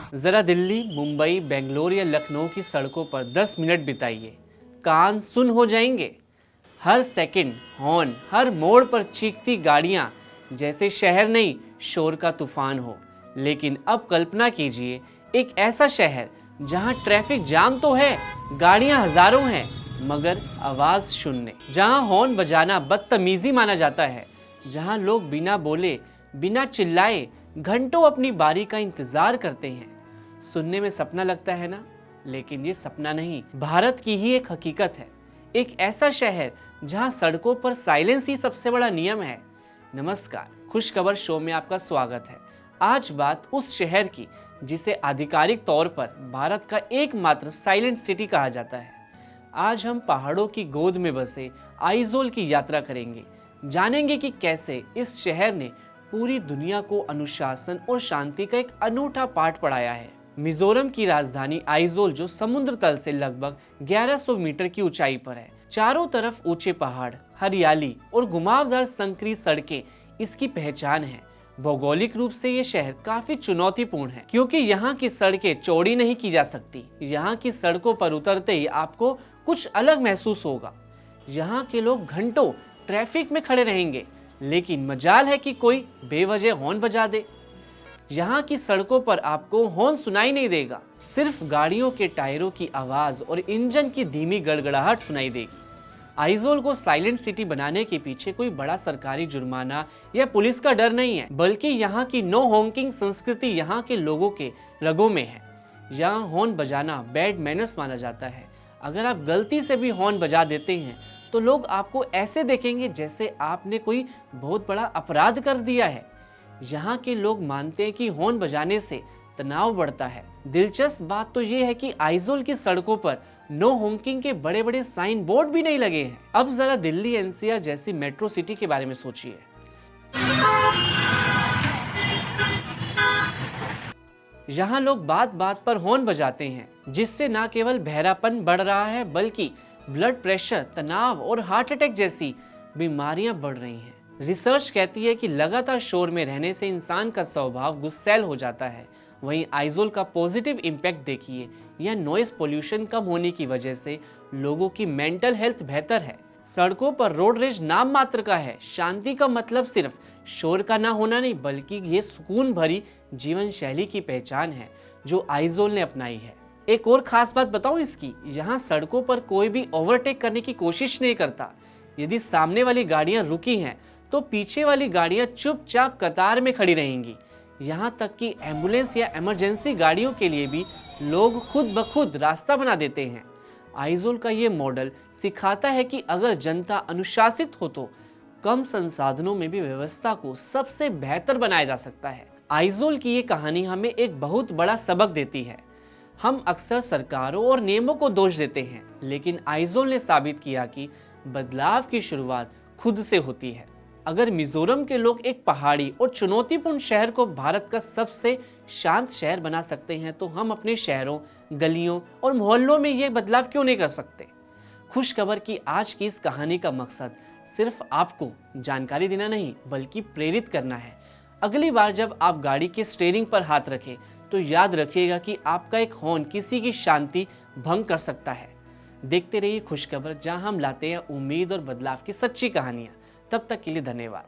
जरा दिल्ली, मुंबई, बेंगलोर या लखनऊ की सड़कों पर 10 मिनट बिताइए, कान सुन हो जाएंगे। हर सेकंड हॉर्न, हर मोड़ पर चीखती गाड़ियां, जैसे शहर नहीं शोर का तूफान हो। लेकिन अब कल्पना कीजिए एक ऐसा शहर जहां ट्रैफिक जाम तो है, गाड़ियां हजारों हैं, मगर आवाज शून्य। जहां हॉर्न बजाना बदतमीजी माना जाता है, जहां लोग बिना बोले, बिना चिल्लाए घंटों अपनी बारी का इंतजार करते हैं। सुनने में सपना लगता है ना, लेकिन ये सपना नहीं, भारत की ही एक हकीकत है। एक ऐसा शहर जहां सड़कों पर साइलेंस ही सबसे बड़ा नियम है। नमस्कार, खुशखबर शो में आपका स्वागत है। आज बात उस शहर की जिसे आधिकारिक तौर पर भारत का एकमात्र साइलेंट सिटी कहा जाता है। आज हम पहाड़ों की गोद में बसे आइजोल की यात्रा करेंगे, जानेंगे कि कैसे इस शहर ने पूरी दुनिया को अनुशासन और शांति का एक अनूठा पाठ पढ़ाया है। मिजोरम की राजधानी आइजोल, जो समुद्र तल से लगभग 1100 मीटर की ऊंचाई पर है। चारों तरफ ऊंचे पहाड़, हरियाली और घुमावदार संकरी सड़कें इसकी पहचान है। भौगोलिक रूप से ये शहर काफी चुनौतीपूर्ण है, क्योंकि यहाँ की सड़कें चौड़ी नहीं की जा सकती। यहाँ की सड़कों पर उतरते ही आपको कुछ अलग महसूस होगा। यहाँ के लोग घंटों ट्रैफिक में खड़े रहेंगे, लेकिन मजाल है कि कोई बेवजह हॉर्न बजा दे। यहाँ की सड़कों पर आपको हॉर्न सुनाई नहीं देगा, सिर्फ गाड़ियों के टायरों की आवाज और इंजन की धीमी गड़गड़ाहट सुनाई देगी। आइजोल को साइलेंट सिटी बनाने के पीछे कोई बड़ा सरकारी जुर्माना या पुलिस का डर नहीं है, बल्कि यहाँ की नो हॉकिंग संस्कृति यहाँ के लोगों के रगों में है। यहाँ हॉर्न बजाना बैड मैनर्स माना जाता है। अगर आप गलती से भी हॉर्न बजा देते हैं तो लोग आपको ऐसे देखेंगे जैसे आपने कोई बहुत बड़ा अपराध कर दिया है। यहाँ के लोग मानते हैं कि हॉर्न बजाने से तनाव बढ़ता है। दिलचस्प बात तो ये है कि आइजोल की सड़कों पर नो हॉकिंग के बड़े बड़े साइन बोर्ड भी नहीं लगे हैं। अब जरा दिल्ली एनसीआर जैसी मेट्रो सिटी के बारे में सोचिए। यहाँ लोग बात बात पर हॉर्न बजाते हैं, जिससे न केवल बहरापन बढ़ रहा है, बल्कि ब्लड प्रेशर, तनाव और हार्ट अटैक जैसी बीमारियां बढ़ रही हैं। रिसर्च कहती है कि लगातार शोर में रहने से इंसान का स्वभाव गुस्सैल हो जाता है। वहीं आइजोल का पॉजिटिव इम्पैक्ट देखिए, यह नॉइस पोल्यूशन कम होने की वजह से लोगों की मेंटल हेल्थ बेहतर है। सड़कों पर रोड रेज नाम मात्र का है। शांति का मतलब सिर्फ शोर का ना होना नहीं, बल्कि ये सुकून भरी जीवन शैली की पहचान है जो आइजोल ने अपनाई है। एक और खास बात बताऊं इसकी, यहाँ सड़कों पर कोई भी ओवरटेक करने की कोशिश नहीं करता। यदि सामने वाली गाड़ियां रुकी हैं तो पीछे वाली गाड़ियां चुपचाप कतार में खड़ी रहेंगी। यहाँ तक कि एम्बुलेंस या इमरजेंसी गाड़ियों के लिए भी लोग खुद ब खुद रास्ता बना देते हैं। आइजोल का ये मॉडल सिखाता है कि अगर जनता अनुशासित हो तो कम संसाधनों में भी व्यवस्था को सबसे बेहतर बनाया जा सकता है। आइजोल की ये कहानी हमें एक बहुत बड़ा सबक देती है। हम अक्सर सरकारों और नियमों को दोष देते हैं, लेकिन आइजोल ने साबित किया कि बदलाव की शुरुआत खुद से होती है। अगर मिजोरम के लोग एक पहाड़ी और चुनौतीपूर्ण शहर को भारत का सबसे शांत शहर बना सकते हैं, तो हम अपने शहरों, गलियों और मोहल्लों में ये बदलाव क्यों नहीं कर सकते। खुशखबर की आज की इस कहानी का मकसद सिर्फ आपको जानकारी देना नहीं, बल्कि प्रेरित करना है। अगली बार जब आप गाड़ी के स्टीयरिंग पर हाथ रखें तो याद रखिएगा कि आपका एक हॉर्न किसी की शांति भंग कर सकता है। देखते रहिए खुशखबर, जहां हम लाते हैं उम्मीद और बदलाव की सच्ची कहानियां। तब तक के लिए धन्यवाद।